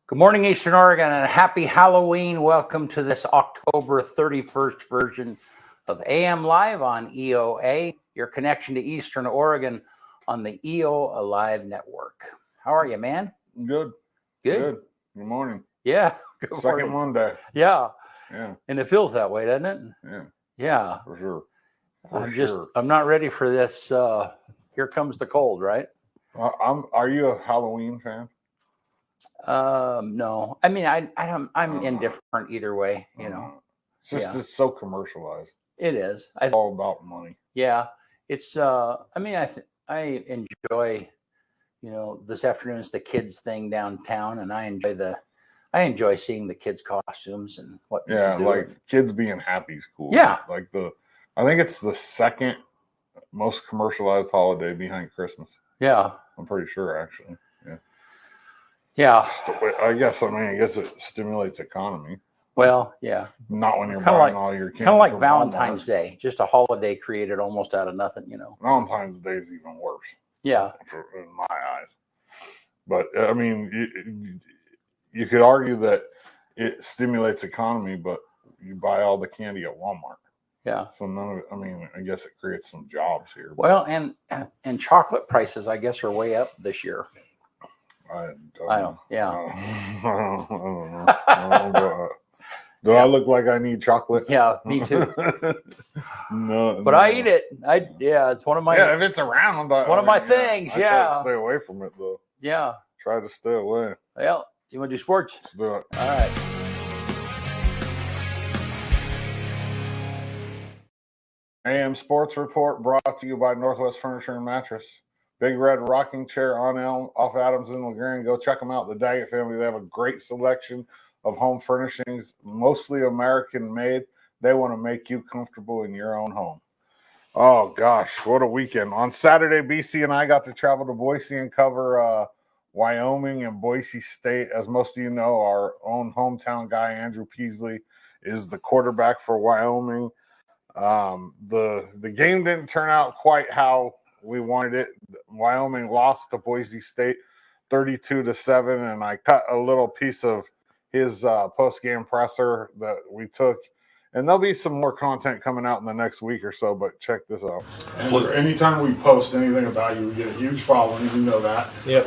Good morning, Eastern Oregon, and happy Halloween. Welcome to this October 31st version of AM Live on EOA, your connection to Eastern Oregon on the EO Alive Network. How are you, man? Good. Good. Good morning. Yeah. Good Second morning. Monday. Yeah. Yeah. And it feels that way, doesn't it? Yeah. Yeah. For sure. I'm not ready for this. Here comes the cold, right? Are you a Halloween fan? No. I mean, I'm indifferent either way, you know. It's just it's so commercialized. It is. It's all about money. Yeah. It's I enjoy, this afternoon's the kids thing downtown, and I enjoy seeing the kids' costumes and what people do. Like kids being happy is cool. Yeah. I think it's the second most commercialized holiday behind Christmas. Yeah. I'm pretty sure, actually. Yeah. Yeah. I guess it stimulates economy. Well, yeah. Not when you're buying all your candy. Kind of like Valentine's Day, just a holiday created almost out of nothing, Valentine's Day is even worse. Yeah. In my eyes. But, I mean, you could argue that it stimulates economy, but you buy all the candy at Walmart. Yeah. So I guess it creates some jobs here. Well, and chocolate prices, I guess, are way up this year. I don't know. Do I look like I need chocolate? Yeah, me too. No. But I eat it. It's one of my. Yeah, if it's around. It's one of my things. I try to stay away from it, though. Yeah. Try to stay away. Well, you want to do sports? Let's do it. All right. AM Sports Report brought to you by Northwest Furniture and Mattress. Big Red Rocking Chair on Elm off Adams and LeGrand. Go check them out. The Daggett family, they have a great selection of home furnishings, mostly American made. They want to make you comfortable in your own home. Oh, gosh, what a weekend. On Saturday, BC and I got to travel to Boise and cover Wyoming and Boise State. As most of you know, our own hometown guy, Andrew Peasley, is the quarterback for Wyoming. The game didn't turn out quite how we wanted it. Wyoming lost to Boise State 32-7, and I cut a little piece of his post-game presser that we took. And there'll be some more content coming out in the next week or so, but check this out. And anytime we post anything about you, we get a huge following. You know that. Yep.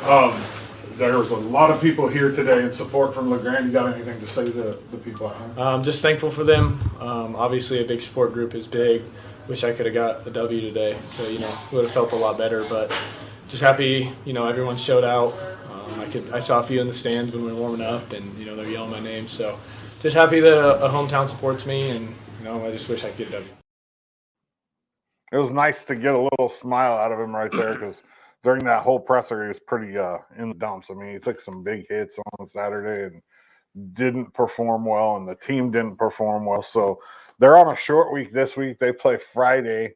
There was a lot of people here today in support from LeGrand. You got anything to say to the people at home? Just thankful for them. Obviously, a big support group is big. Wish I could have got a W today. Would have felt a lot better. But just happy, everyone showed out. I saw a few in the stands when we were warming up, and they're yelling my name. So just happy that a hometown supports me, and I just wish I could get a W. It was nice to get a little smile out of him right there because during that whole presser, he was pretty in the dumps. I mean, he took some big hits on Saturday and didn't perform well, and the team didn't perform well. So they're on a short week this week. They play Friday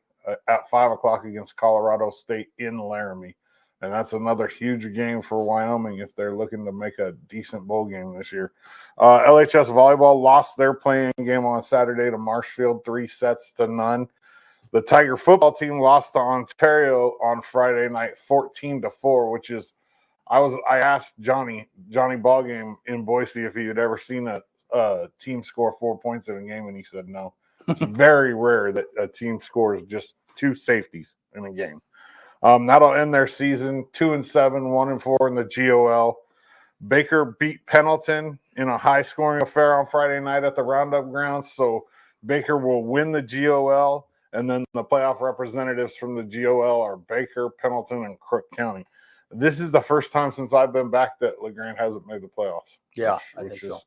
at 5 o'clock against Colorado State in Laramie. And that's another huge game for Wyoming if they're looking to make a decent bowl game this year. LHS Volleyball lost their playing game on Saturday to Marshfield 3-0. The Tiger football team lost to Ontario on Friday night 14-4, which is I asked Johnny Ballgame in Boise if he had ever seen a team score 4 points in a game, and he said no. It's very rare that a team scores just two safeties in a game. That'll end their season 2-7, 1-4 in the GOL. Baker beat Pendleton in a high-scoring affair on Friday night at the Roundup grounds, so Baker will win the GOL, and then the playoff representatives from the GOL are Baker, Pendleton, and Crook County. This is the first time since I've been back that LeGrand hasn't made the playoffs. Yeah, which I think is so.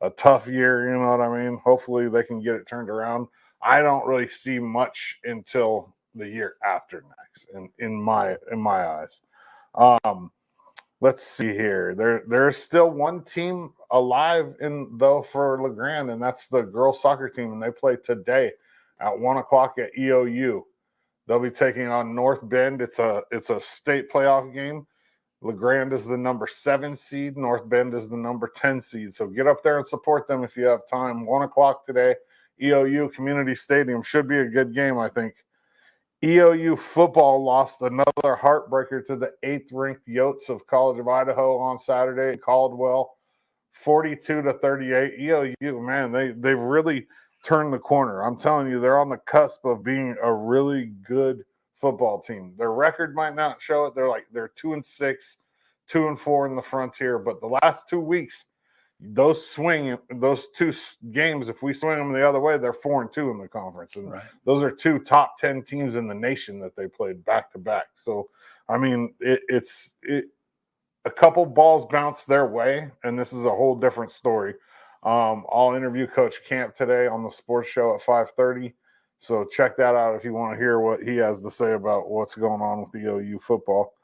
A tough year, you know what I mean? Hopefully they can get it turned around. I don't really see much until the year after next, in my eyes. Let's see here. There's still one team alive for LeGrand, and that's the girls soccer team, and they play today at 1 o'clock at EOU. They'll be taking on North Bend. It's a state playoff game. LeGrand is the number 7 seed. North Bend is the number 10 seed. So get up there and support them if you have time. 1 o'clock today, EOU Community Stadium. Should be a good game, I think. EOU football lost another heartbreaker to the 8th-ranked Yotes of College of Idaho on Saturday in Caldwell, 42-38. EOU, man, they've really turned the corner. I'm telling you, they're on the cusp of being a really good football team. Their record might not show it. They're 2-6, 2-4 in the Frontier, but the last 2 weeks, those two games, if we swing them the other way, they're 4-2 in the conference, and those are 2 top 10 teams in the nation that they played back to back. So, I mean, it's a couple balls bounced their way, and this is a whole different story. I'll interview Coach Camp today on the sports show at 5:30. So check that out if you want to hear what he has to say about what's going on with EOU football.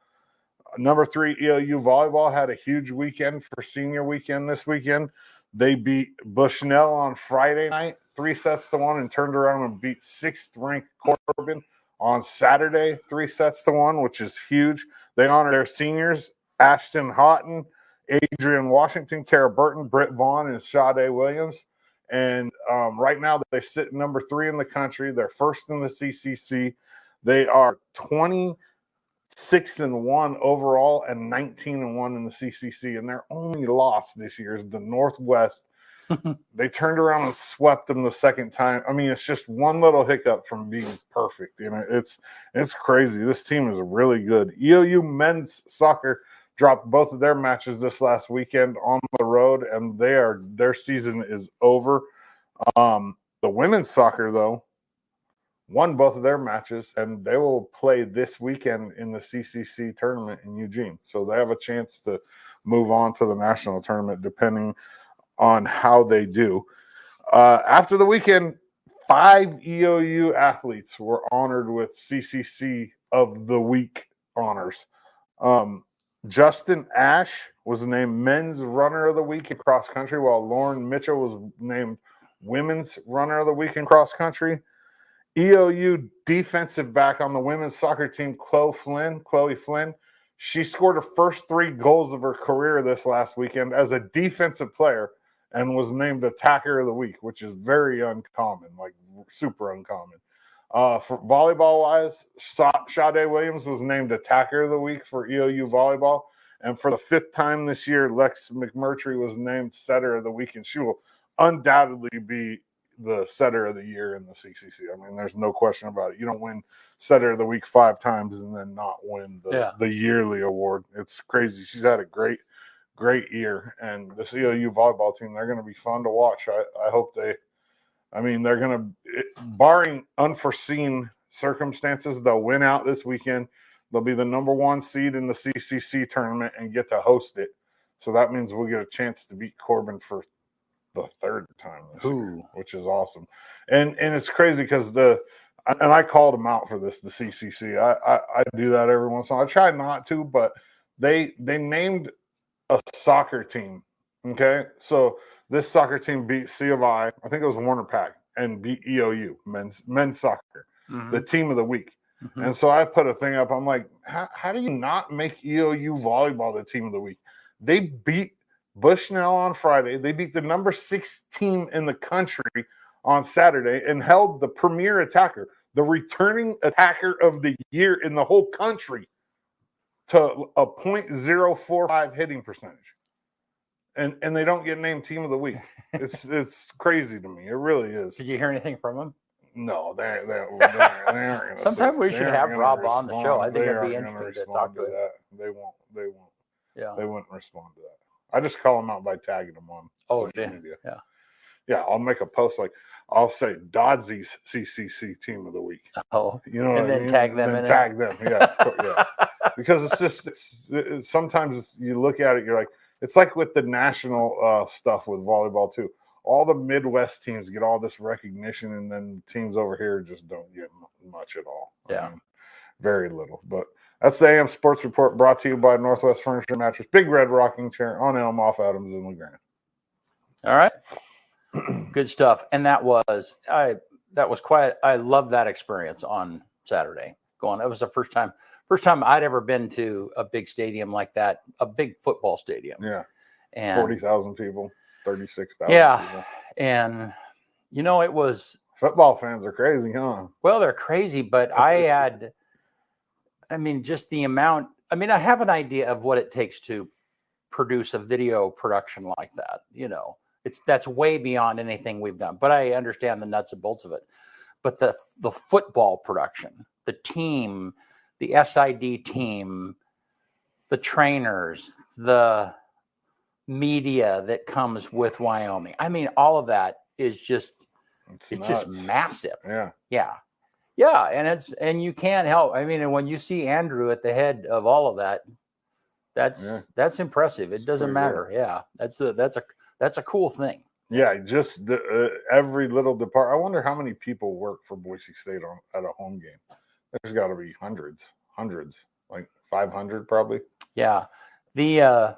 Number 3, EOU volleyball had a huge weekend for senior weekend this weekend. They beat Bushnell on Friday night, 3-1, and turned around and beat 6th-ranked Corbin on Saturday, 3-1, which is huge. They honor their seniors, Ashton Houghton, Adrian Washington, Kara Burton, Britt Vaughn, and Sade Williams. And right now they sit number 3 in the country. They're first in the CCC. They are 26-1 overall and 19-1 in the CCC. And their only loss this year is the Northwest. They turned around and swept them the second time. I mean, it's just one little hiccup from being perfect. You know, it's crazy. This team is really good. EOU men's soccer dropped both of their matches this last weekend on the road, and their season is over. The women's soccer, though, won both of their matches, and they will play this weekend in the CCC tournament in Eugene. So they have a chance to move on to the national tournament depending on how they do. After the weekend, 5 EOU athletes were honored with CCC of the Week honors. Justin Ash was named Men's Runner of the Week in cross country, while Lauren Mitchell was named Women's Runner of the Week in cross country. EOU defensive back on the women's soccer team, Chloe Flynn, she scored her first 3 goals of her career this last weekend as a defensive player and was named Attacker of the Week, which is very uncommon, like super uncommon. For volleyball-wise, Sade Williams was named Attacker of the Week for EOU volleyball. And for the 5th time this year, Lex McMurtry was named Setter of the Week, and she will undoubtedly be the Setter of the Year in the CCC. I mean, there's no question about it. You don't win Setter of the Week 5 times and then not win the yearly award. It's crazy. She's had a great year. And this EOU volleyball team, they're going to be fun to watch. I hope they're going to, barring unforeseen circumstances, they'll win out this weekend. They'll be the number 1 seed in the CCC tournament and get to host it. So that means we'll get a chance to beat Corbin for the 3rd time this year, which is awesome. And it's crazy because and I called them out for this, the CCC. I do that every once in a while. I try not to, but they named a soccer team. Okay, so this soccer team beat C of I think it was Warner Pack, and beat EOU men's soccer, the team of the week. And so I put a thing up. I'm like, how do you not make EOU volleyball the team of the week? They beat Bushnell on Friday. They beat the number 6 team in the country on Saturday and held the premier attacker, the returning attacker of the year in the whole country, to a .045 hitting percentage. And they don't get named team of the week. It's crazy to me. It really is. Did you hear anything from them? No, they aren't. Sometimes we should have Rob on the show. I think it'd be interesting to talk to him. They won't. Yeah. They wouldn't respond to that. I just call them out by tagging them on social media. Yeah. I'll make a post like, I'll say Doddsy's CCC team of the week. Oh, you know, and then tag them in it. Tag them, yeah. Because it's sometimes you look at it, you're like, it's like with the national stuff with volleyball too. All the Midwest teams get all this recognition, and then teams over here just don't get much at all. Yeah, I mean, very little. But that's the AM Sports Report, brought to you by Northwest Furniture and Mattress, Big Red Rocking Chair on Elm, off Adams and LeGrand. All right, good stuff. And that was quite. I love that experience on Saturday. It was the first time I'd ever been to a big stadium like that, a big football stadium. Yeah, and 40,000 people. 36,000. Yeah, people. And it was, football fans are crazy, huh? Well, they're crazy, but just the amount. I mean, I have an idea of what it takes to produce a video production like that. That's way beyond anything we've done. But I understand the nuts and bolts of it. But the football production, the team, the SID team, the trainers, the media that comes with Wyoming. I mean, all of that is just it's just massive. Yeah. And you can't help. I mean, and when you see Andrew at the head of all of that, that's impressive. It doesn't matter. Good. Yeah, that's a cool thing. Yeah, just every little department. I wonder how many people work for Boise State at a home game. There's got to be hundreds, like 500 probably. Yeah, the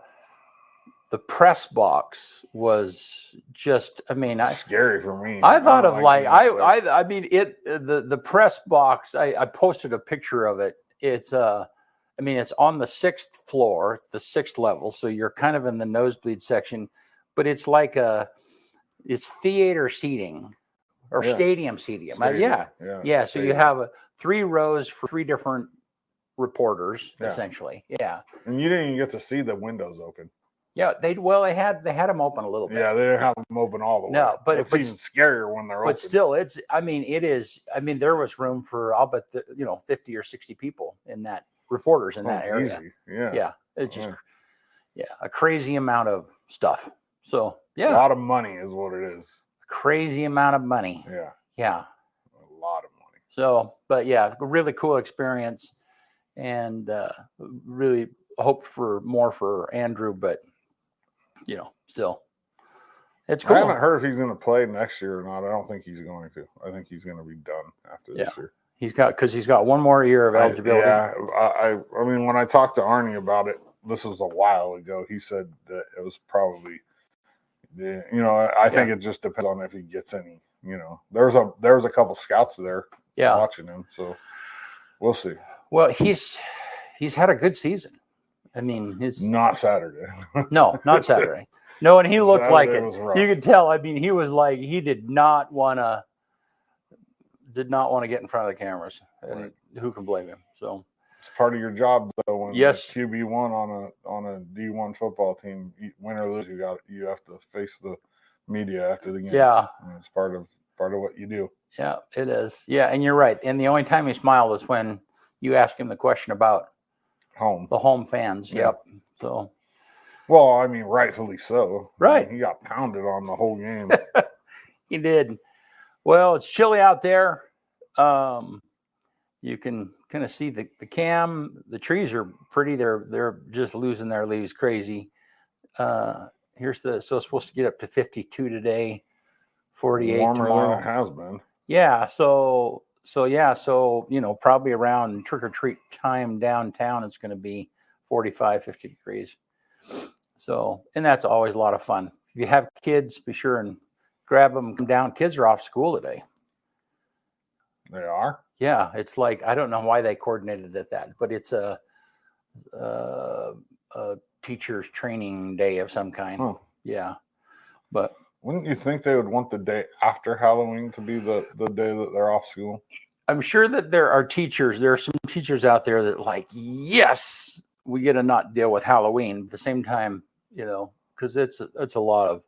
press box was just. I mean, scary for me. I thought of I mean the press box. I posted a picture of it. It's I mean, it's on the 6th floor, the 6th level, so you're kind of in the nosebleed section, but it's like it's theater seating or stadium seating. Yeah. So you have 3 rows for 3 different reporters, essentially. Yeah. And you didn't even get to see the windows open. Yeah, they had them open a little bit. Yeah, they didn't have them open all the way. No, but it's even scarier when they're open. But still, it is. I mean, there was room for, I'll bet, 50 or 60 people in that. Reporters in that area. Easy. Yeah. It's just a crazy amount of stuff. So a lot of money is what it is. A crazy amount of money. Yeah. A lot of money. So, but a really cool experience, and really hoped for more for Andrew, but still, it's cool. I haven't heard if he's going to play next year or not. I don't think he's going to. I think he's going to be done after this year. He's got 1 more year of eligibility. I mean, when I talked to Arnie about it, this was a while ago. He said that it was probably, I think it just depends on if he gets any. There was a couple scouts there watching him, so we'll see. Well, he's had a good season. I mean, not Saturday. No, not Saturday. No, and he looked Saturday like it. You could tell. I mean, he was like he did not want to get in front of the cameras, and who can blame him? So it's part of your job, though. When QB1 on a D1 football team, win or lose, you have to face the media after the game. Yeah, and it's part of what you do. Yeah, it is. Yeah, and you're right. And the only time he smiled was when you asked him the question about the home fans. Yeah. Yep. So, well, I mean, rightfully so. Right. I mean, he got pounded on the whole game. He did. Well, it's chilly out there. You can kind of see the cam. The trees are pretty. They're just losing their leaves crazy. So it's supposed to get up to 52 today, 48 warmer tomorrow. Than it has been. Yeah. So probably around trick or treat time downtown, it's going to be 45, 50 degrees. So, and that's always a lot of fun. If you have kids, be sure and grab them, come down. Kids are off school today. They are? Yeah. It's like, I don't know why they coordinated it that, but it's a teacher's training day of some kind. Huh. Yeah. But wouldn't you think they would want the day after Halloween to be the day that they're off school? I'm sure that there are some teachers out there that like, yes, we get to not deal with Halloween. At the same time, because it's a lot of,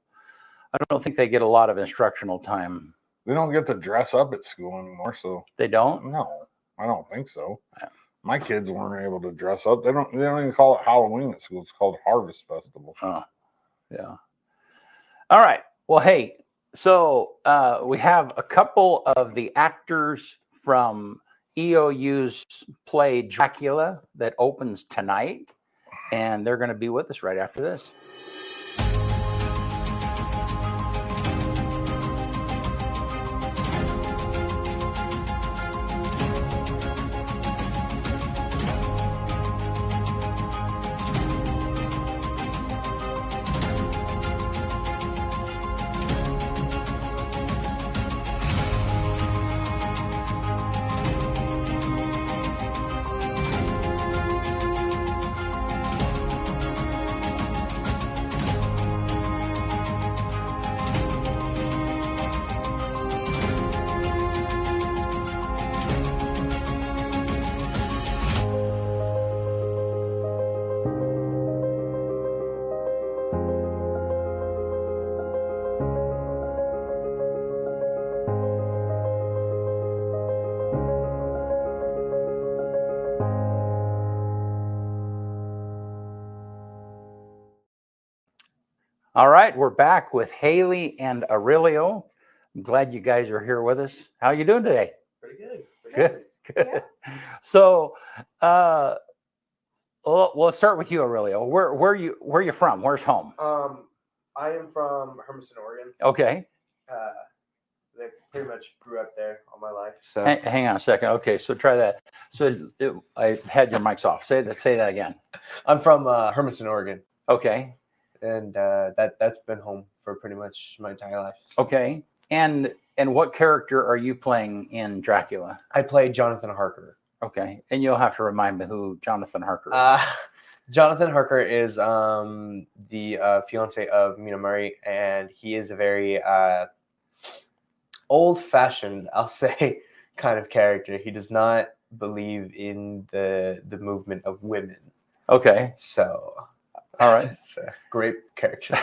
I don't think they get a lot of instructional time. They don't get to dress up at school anymore, so they don't. No, I don't think so. Yeah. My kids weren't able to dress up. They don't even call it Halloween at school. It's called Harvest Festival. Oh, yeah. All right. Well, hey, so we have a couple of the actors from EOU's play Dracula that opens tonight, and they're going to be with us right after this. All right, we're back with Haley and Aurelio. I'm glad you guys are here with us. How you doing today? Pretty good. Good. So, well, let's start with you, Aurelio. Where you from? Where's home? I am from Hermiston, Oregon. Okay. They pretty much grew up there all my life. So Hang on a second. Okay, so try that. So I had your mics off. Say that again. I'm from Hermiston, Oregon, Okay. and that's been home for pretty much my entire life. So. Okay. And what character are you playing in Dracula? I play Jonathan Harker. Okay. And you'll have to remind me who Jonathan Harker is. Jonathan Harker is the fiance of Mina Murray, and he is a very old-fashioned, I'll say, kind of character. He does not believe in the movement of women. Okay. So, all right. It's a great character.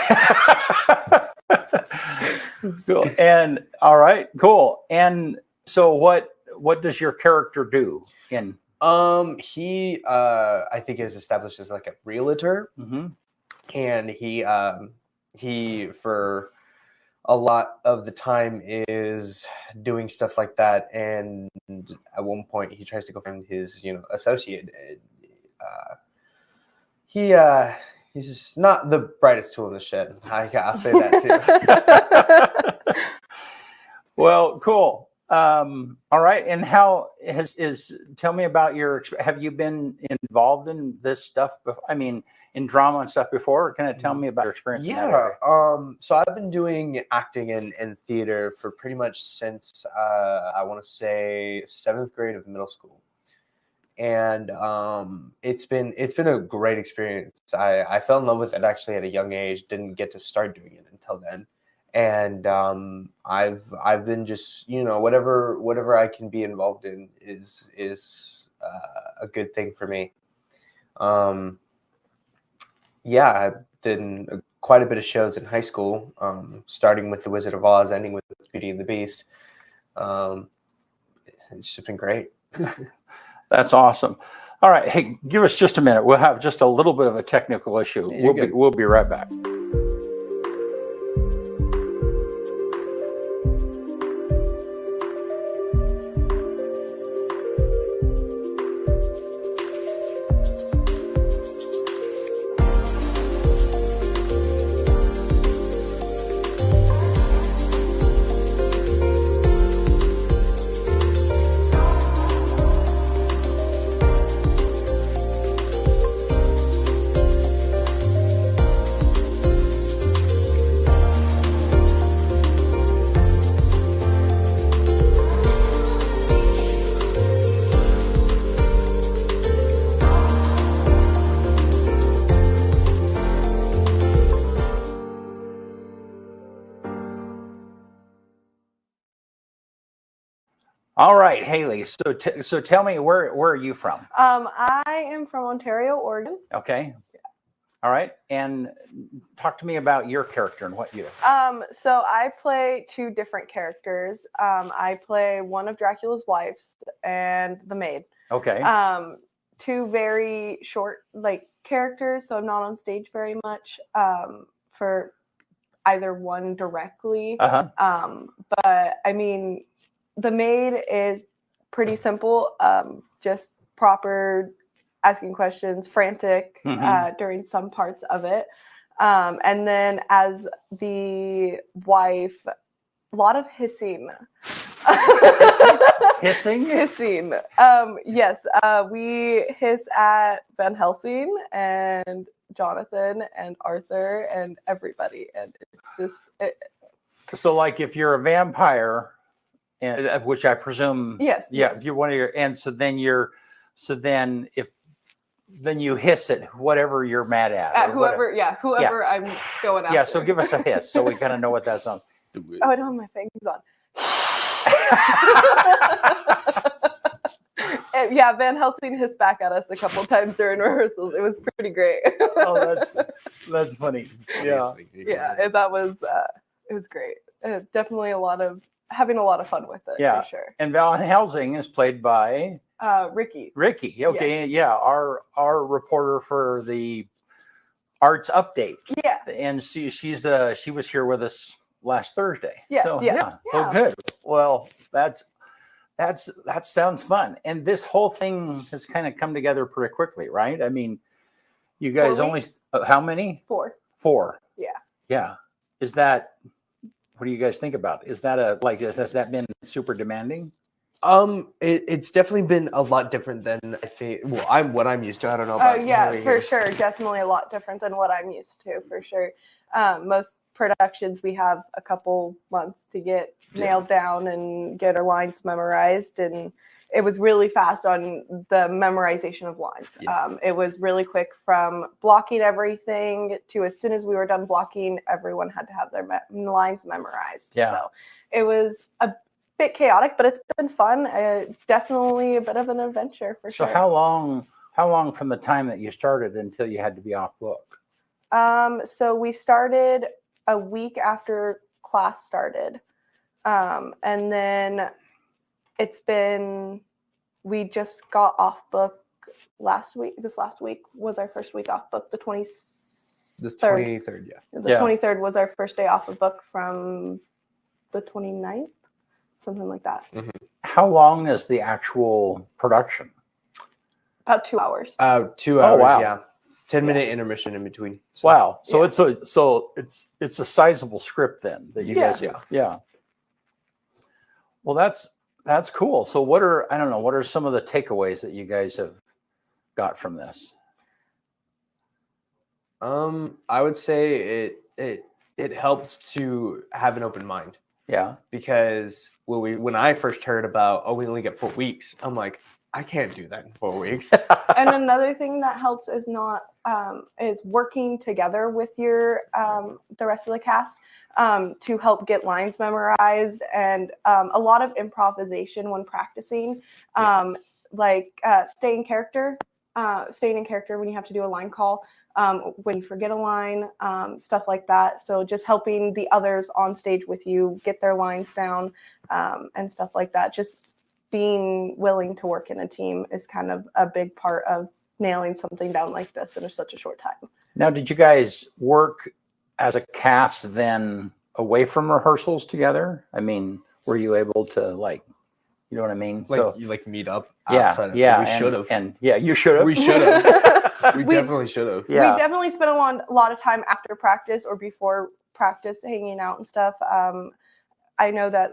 Cool. And all right, cool. And so what does your character do in? He I think is established as like a realtor, and he for a lot of the time is doing stuff like that, and at one point he tries to go find his associate. He's just not the brightest tool in the shed. I'll say that too. Well, cool. All right. And how tell me about have you been involved in this stuff before? I mean, in drama and stuff before? Or can you tell me about your experience? Yeah. In that area? So I've been doing acting and theater for pretty much since I want to say 7th grade of middle school. And it's been a great experience. I fell in love with it actually at a young age. Didn't get to start doing it until then. And I've been just whatever I can be involved in is a good thing for me. I've done quite a bit of shows in high school, starting with The Wizard of Oz, ending with Beauty and the Beast. It's just been great. That's awesome. All right, hey, give us just a minute. We'll have just a little bit of a technical issue. We'll be right back. All right, Haley. So tell me, where are you from? I am from Ontario, Oregon. Okay. Yeah. All right, and talk to me about your character and what you do. So I play 2 different characters. I play one of Dracula's wives and the maid. Okay. 2 very short characters, so I'm not on stage very much for either one directly. But I mean, the maid is pretty simple, just proper asking questions, frantic during some parts of it. And then as the wife, a lot of hissing. Hissing? Hissing. Yes, we hiss at Van Helsing and Jonathan and Arthur and everybody. And it's just... So like if you're a vampire... And which I presume, yes. If you're one of your, and so then you hiss at whatever you're mad at. Whoever I'm going after. Yeah, so give us a hiss so we kind of know what that sounds. Oh, I don't have my fangs on. Yeah, Van Helsing hissed back at us a couple times during rehearsals. It was pretty great. Oh, that's funny. Yeah, and that was it was great. Definitely having a lot of fun with it. Yeah, for sure. And Van Helsing is played by Ricky. Okay, yes. Yeah, our reporter for the arts update. Yeah. And she was here with us last Thursday. Yes, So yeah. so good. Well, that sounds fun. And this whole thing has kind of come together pretty quickly, right? I mean, you guys 4 only weeks? how many? 4. 4. Yeah. Yeah. What do you guys think about? Is that has that been super demanding? It's definitely been a lot different than I think. Well, what I'm used to. I don't know Oh about yeah, Haley for here. sure. Definitely a lot different than what I'm used to, for sure. Most productions we have a couple months to get nailed down and get our lines memorized, and it was really fast on the memorization of lines. Yeah. It was really quick from blocking everything to as soon as we were done blocking, everyone had to have their lines memorized. Yeah. So it was a bit chaotic, but it's been fun. Definitely a bit of an adventure for So sure. how long from the time that you started until you had to be off book? So we started a week after class started. And then we just got off book last week. This last week was our first week off book, the 23rd. The 23rd, yeah. The 23rd was our first day off of book from the 29th, something like that. Mm-hmm. How long is the actual production? About 2 hours. 2 hours, wow. yeah. 10-minute intermission in between. So. Wow. So Yeah. it's a sizable script then that you guys Yeah. Yeah. Well, that's cool. So what are some of the takeaways that you guys have got from this? I would say it helps to have an open mind. Yeah. Because when I first heard about, we only get 4 weeks, I'm like, I can't do that in 4 weeks. And another thing that helps is is working together with your the rest of the cast to help get lines memorized, and a lot of improvisation when practicing, staying in character when you have to do a line call, when you forget a line, stuff like that. So just helping the others on stage with you get their lines down, and stuff like that. Just being willing to work in a team is kind of a big part of nailing something down like this in such a short time. Now, did you guys work as a cast then away from rehearsals together? I mean, were you able to you know what I mean? Like meet up yeah, outside of yeah, we should have. And yeah, you should have. We should have. We definitely should have. Yeah. We definitely spent a lot of time after practice or before practice hanging out and stuff. I know that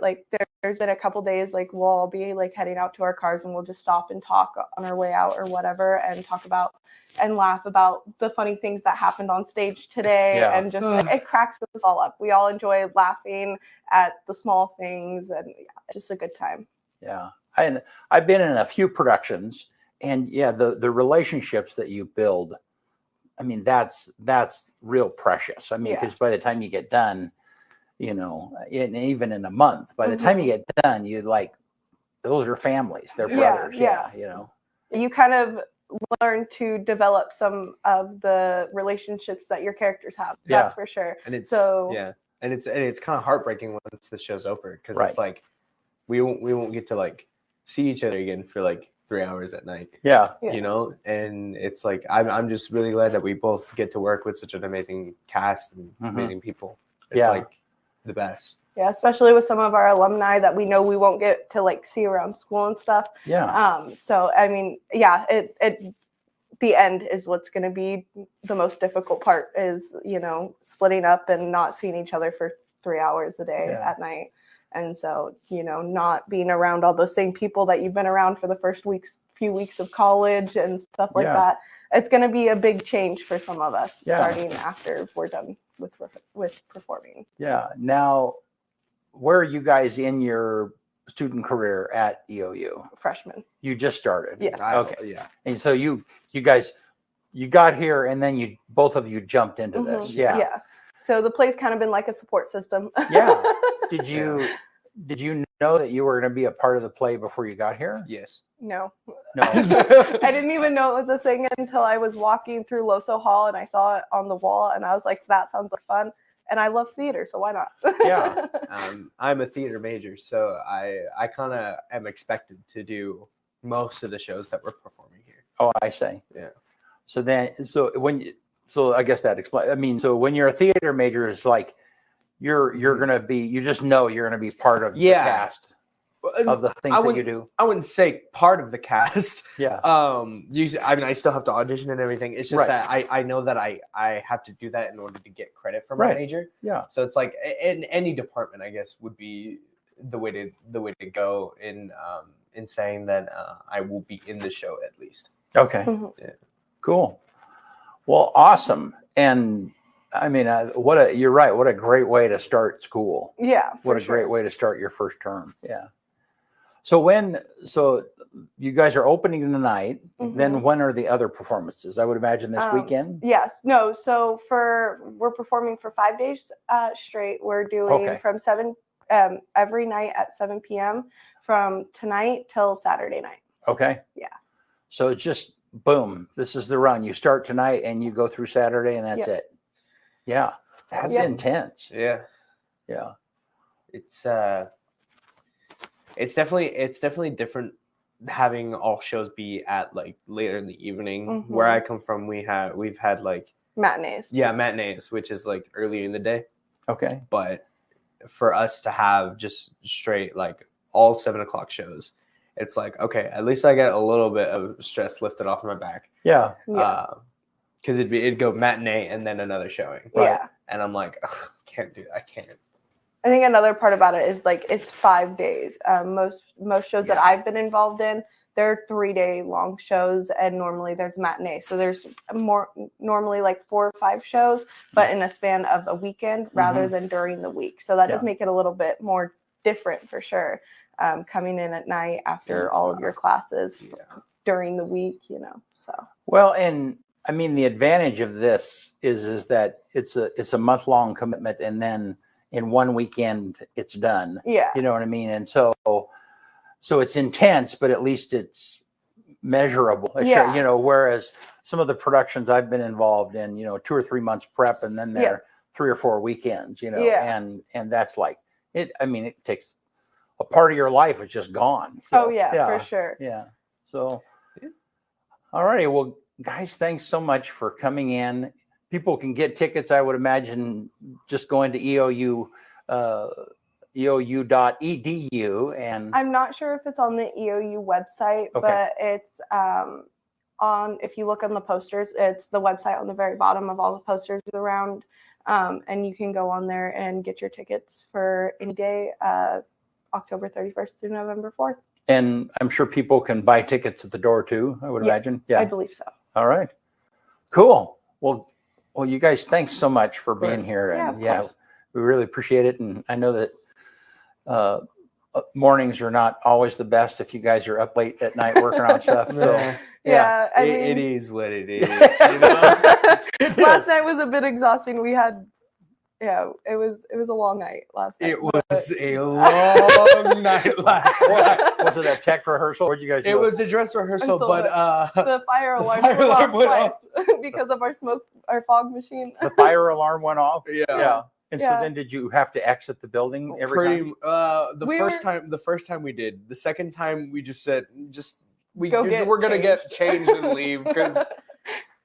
there's been a couple days we'll all be heading out to our cars and we'll just stop and talk on our way out or whatever, and talk about and laugh about the funny things that happened on stage today. Yeah. And just it cracks us all up. We all enjoy laughing at the small things, and it's just a good time. Yeah. I've been in a few productions, and the relationships that you build, I mean, that's real precious. I mean, because by the time you get done, even in a month, by the time you get done, those are families, they're brothers. Yeah. You kind of learn to develop some of the relationships that your characters have. That's for sure. And it's and it's kind of heartbreaking once the show's over, because it's we won't get to see each other again for 3 hours at night. Yeah. And it's I'm just really glad that we both get to work with such an amazing cast and amazing people. It's the best. Yeah, especially with some of our alumni that we know we won't get to see around school and stuff. Yeah. So I mean, the end is what's going to be the most difficult part, is splitting up and not seeing each other for 3 hours a day at night. And so, not being around all those same people that you've been around for the first few weeks of college and stuff like that. It's going to be a big change for some of us starting after we're done with performing. Yeah. Now, where are you guys in your student career at EOU? Freshman. You just started. Yes. Okay. Yeah. And so you guys, you got here, and then both of you jumped into this. Yeah. Yeah. So the play's kind of been like a support system. Yeah. Did you know that you were going to be a part of the play before you got here? Yes. No. I didn't even know it was a thing until I was walking through Loso Hall and I saw it on the wall, and I was like, that sounds like fun. And I love theater, so why not? Yeah. I'm a theater major, so I kind of am expected to do most of the shows that we're performing here. Oh, I see. Yeah. So so I guess that explains. I mean, so when you're a theater major, it's like you're gonna be. You just know you're gonna be part of the cast of the things that you do. I wouldn't say part of the cast. Yeah. Usually, I mean, I still have to audition and everything. It's just that I know that I have to do that in order to get credit for my major. Yeah. So it's like in any department, I guess, would be the way to go in saying that I will be in the show at least. Okay. Yeah. Cool. Well, awesome. And I mean, you're right. What a great way to start school. Yeah. What a great way to start your first term. Yeah. So you guys are opening tonight. Then when are the other performances? I would imagine this weekend. Yes. No. So we're performing for 5 days straight. We're doing from 7 every night at 7 p.m. from tonight till Saturday night. Okay. Yeah. So it's just boom. This is the run. You start tonight and you go through Saturday, and that's it. Yeah. That's intense. Yeah. Yeah. It's definitely different having all shows be at like later in the evening. Where I come from, we've had like matinees. Yeah, matinees, which is like early in the day. Okay. But for us to have just straight like all 7 o'clock shows, it's like, okay, at least I get a little bit of stress lifted off my back. Yeah. Because it'd go matinee and then another showing. Yeah. And I'm like, can't do it. I can't. I think another part about it is like it's 5 days. Most shows that I've been involved in, they're 3-day long shows, and normally there's matinee. So there's normally like 4 or 5 shows, but in a span of a weekend rather than during the week. So that does make it a little bit more different for sure. Coming in at night after all of your classes during the week, so. Well, and I mean, the advantage of this is that it's a month-long commitment, and then in one weekend it's done. Yeah. You know what I mean? And so it's intense, but at least it's measurable. Yeah. Whereas some of the productions I've been involved in, 2 or 3 months prep, and then they're 3 or 4 weekends, and that's like it. I mean, it takes a part of your life is just gone. So, for sure. Yeah. So, all righty. Well, guys, thanks so much for coming in. People can get tickets, I would imagine, just going to EOU, EOU.edu. And I'm not sure if it's on the EOU website, but it's if you look on the posters, it's the website on the very bottom of all the posters around. And you can go on there and get your tickets for any day, October 31st through November 4th. And I'm sure people can buy tickets at the door too, I would imagine. Yeah, I believe so. All right. Cool. Well, you guys, thanks so much for being here. And we really appreciate it. And I know that mornings are not always the best if you guys are up late at night working on stuff. So I mean, it is what it is. Last night was a bit exhausting. We had it was a long night last night. It was a long night last night. Was it a tech rehearsal? What'd you guys do? It was a dress rehearsal, but the fire alarm went off because of our fog machine. The fire alarm went off? Yeah. And so then did you have to exit the building every time? The first time we did. The second time we just said we're gonna get changed and leave because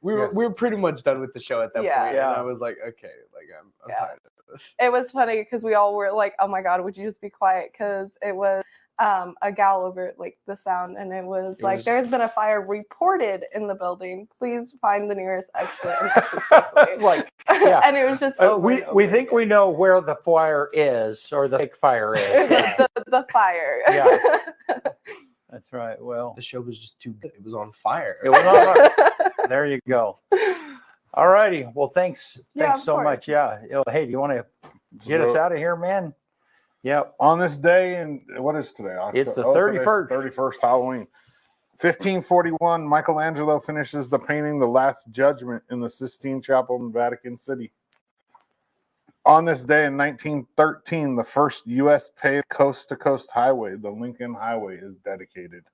we were pretty much done with the show at that point. And I was like, okay, like I'm tired of this. It was funny because we all were like, oh my God, would you just be quiet? Because it was a gal over like the sound, and it was there's been a fire reported in the building. Please find the nearest exit and exit safely. And it was just we think we know where the fire is, or the fake fire is. the fire. Yeah. That's right. Well, the show was just too good. It was on fire. It was on fire. There you go. All righty. Well, thanks so much. Yeah. Hey, do you want to get us out of here, man? Yeah. On this day, and what is today? It's the 31st. 31st Halloween. 1541, Michelangelo finishes the painting The Last Judgment in the Sistine Chapel in Vatican City. On this day in 1913, the first U.S. paved coast-to-coast highway, the Lincoln Highway, is dedicated.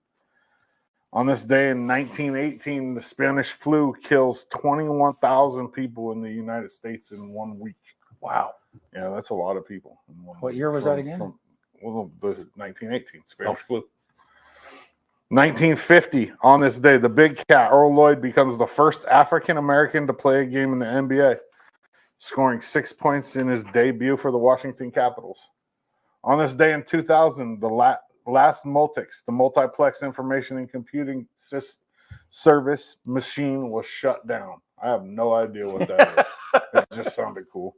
On this day in 1918, the Spanish flu kills 21,000 people in the United States in 1 week. Wow. Yeah, that's a lot of people. In 1 What week. year was that again? The 1918 Spanish flu. 1950, on this day, the Big Cat, Earl Lloyd, becomes the first African-American to play a game in the NBA, scoring 6 points in his debut for the Washington Capitals. On this day in 2000, the last Multics, the Multiplex Information and Computing Service machine, was shut down. I have no idea what that is. It just sounded cool.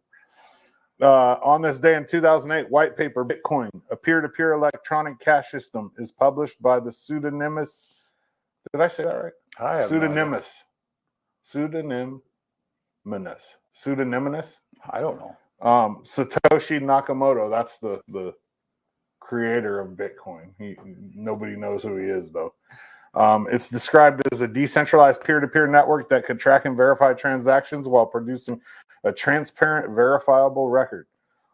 On this day in 2008, White Paper Bitcoin, a peer-to-peer electronic cash system, is published by the pseudonymous. Did I say that right? I have Pseudonymous. I don't know. Satoshi Nakamoto. That's the creator of Bitcoin. Nobody knows who he is, though. It's described as a decentralized peer-to-peer network that could track and verify transactions while producing a transparent, verifiable record.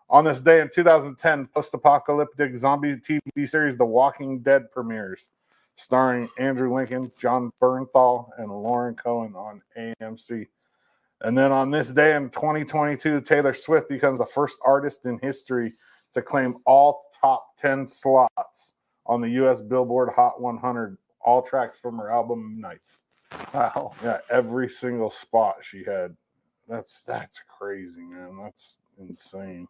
On this day in 2010, post-apocalyptic zombie TV series The Walking Dead premieres, starring Andrew Lincoln, John Bernthal, and Lauren Cohen on AMC. And then on this day in 2022, Taylor Swift becomes the first artist in history to claim all top 10 slots on the U.S. Billboard Hot 100, all tracks from her album Nights. Wow. Yeah, every single spot she had. That's crazy, man. That's insane.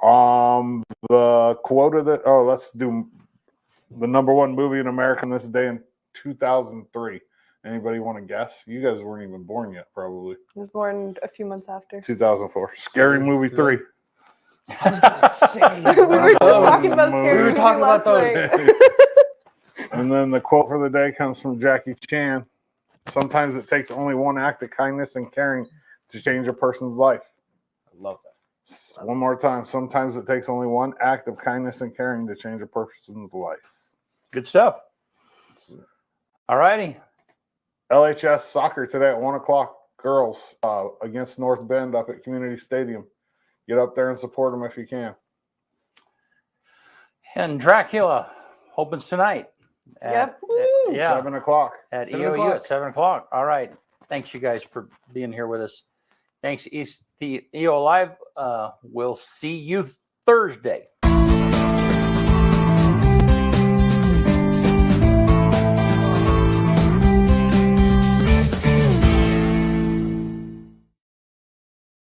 The quote of the let's do the number one movie in America on this day in 2003. Anybody want to guess? You guys weren't even born yet, probably. I was born a few months after. 2004. Scary Movie 3. I was gonna say, We were just talking about Scary We were Movie talking last about those. night. And then the quote for the day comes from Jackie Chan. Sometimes it takes only one act of kindness and caring to change a person's life. I love that. One more time. Sometimes it takes only one act of kindness and caring to change a person's life. Good stuff. All righty. LHS soccer today at 1 o'clock. Girls against North Bend up at Community Stadium. Get up there and support them if you can. And Dracula opens tonight. Yep. Yeah. 7 o'clock. At 7 EOU o'clock. at 7 o'clock. All right. Thanks, you guys, for being here with us. Thanks, the EO Live. We'll see you Thursday.